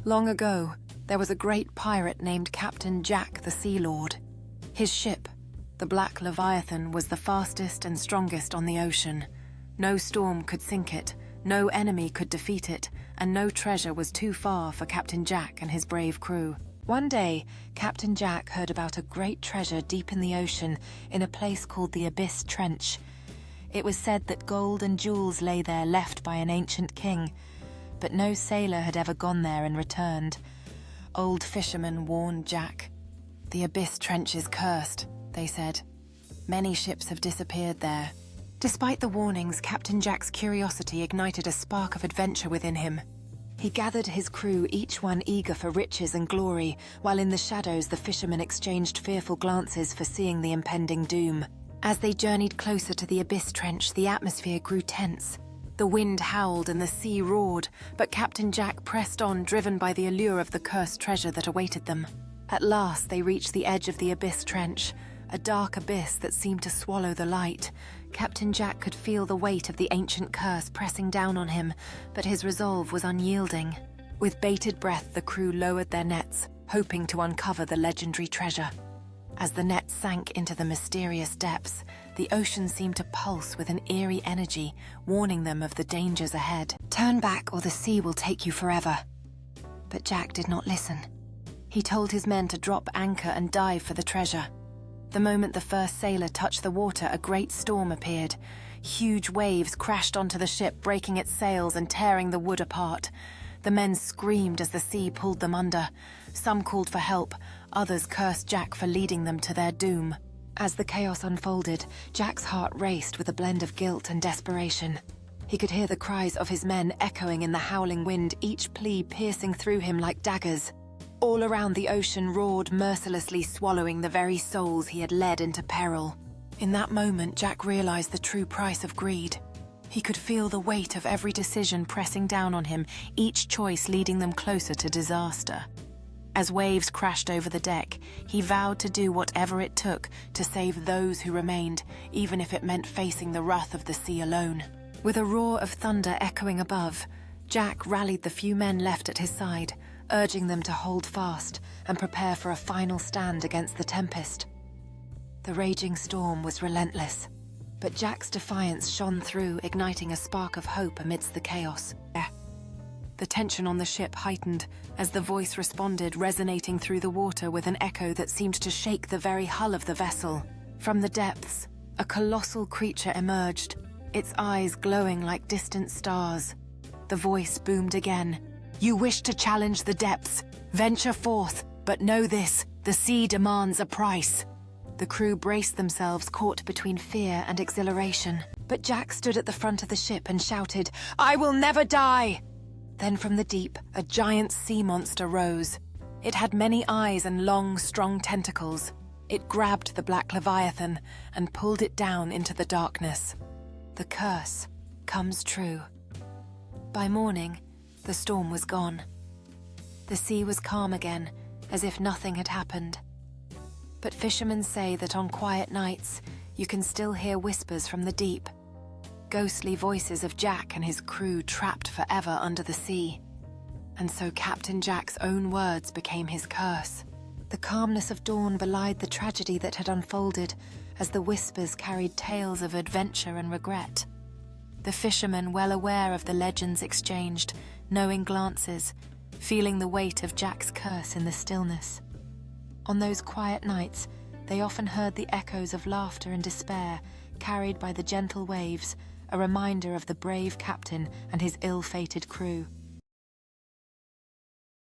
Long ago, there was a great pirate named Captain Jack the Sea Lord. His ship, the Black Leviathan, was the fastest and strongest on the ocean. No storm could sink it, no enemy could defeat it, and no treasure was too far for Captain Jack and his brave crew. One day, Captain Jack heard about a great treasure deep in the ocean in a place called the Abyss Trench. It was said that gold and jewels lay there left by an ancient king, but no sailor had ever gone there and returned. Old fishermen warned Jack. "The Abyss Trench is cursed," they said. "Many ships have disappeared there." Despite the warnings, Captain Jack's curiosity ignited a spark of adventure within him. He gathered his crew, each one eager for riches and glory, while in the shadows the fishermen exchanged fearful glances foreseeing the impending doom. As they journeyed closer to the Abyss Trench, the atmosphere grew tense. The wind howled and the sea roared, but Captain Jack pressed on, driven by the allure of the cursed treasure that awaited them. At last they reached the edge of the Abyss Trench, a dark abyss that seemed to swallow the light. Captain Jack could feel the weight of the ancient curse pressing down on him, but his resolve was unyielding. With bated breath, the crew lowered their nets, hoping to uncover the legendary treasure. As the nets sank into the mysterious depths, the ocean seemed to pulse with an eerie energy, warning them of the dangers ahead. "Turn back or the sea will take you forever." But Jack did not listen. He told his men to drop anchor and dive for the treasure. The moment the first sailor touched the water, a great storm appeared. Huge waves crashed onto the ship, breaking its sails and tearing the wood apart. The men screamed as the sea pulled them under. Some called for help, others cursed Jack for leading them to their doom. As the chaos unfolded, Jack's heart raced with a blend of guilt and desperation. He could hear the cries of his men echoing in the howling wind, each plea piercing through him like daggers. All around the ocean roared, mercilessly swallowing the very souls he had led into peril. In that moment, Jack realized the true price of greed. He could feel the weight of every decision pressing down on him, each choice leading them closer to disaster. As waves crashed over the deck, he vowed to do whatever it took to save those who remained, even if it meant facing the wrath of the sea alone. With a roar of thunder echoing above, Jack rallied the few men left at his side, urging them to hold fast and prepare for a final stand against the tempest. The raging storm was relentless, but Jack's defiance shone through, igniting a spark of hope amidst the chaos. The tension on the ship heightened as the voice responded, resonating through the water with an echo that seemed to shake the very hull of the vessel. From the depths, a colossal creature emerged, its eyes glowing like distant stars. The voice boomed again. "You wish to challenge the depths. Venture forth, but know this, the sea demands a price." The crew braced themselves, caught between fear and exhilaration. But Jack stood at the front of the ship and shouted, "I will never die!" Then from the deep, a giant sea monster rose. It had many eyes and long, strong tentacles. It grabbed the Black Leviathan and pulled it down into the darkness. The curse comes true. By morning, the storm was gone. The sea was calm again, as if nothing had happened. But fishermen say that on quiet nights, you can still hear whispers from the deep. Ghostly voices of Jack and his crew trapped forever under the sea. And so Captain Jack's own words became his curse. The calmness of dawn belied the tragedy that had unfolded, as the whispers carried tales of adventure and regret. The fishermen, well aware of the legends exchanged, knowing glances, feeling the weight of Jack's curse in the stillness. On those quiet nights, they often heard the echoes of laughter and despair, carried by the gentle waves, a reminder of the brave captain and his ill-fated crew.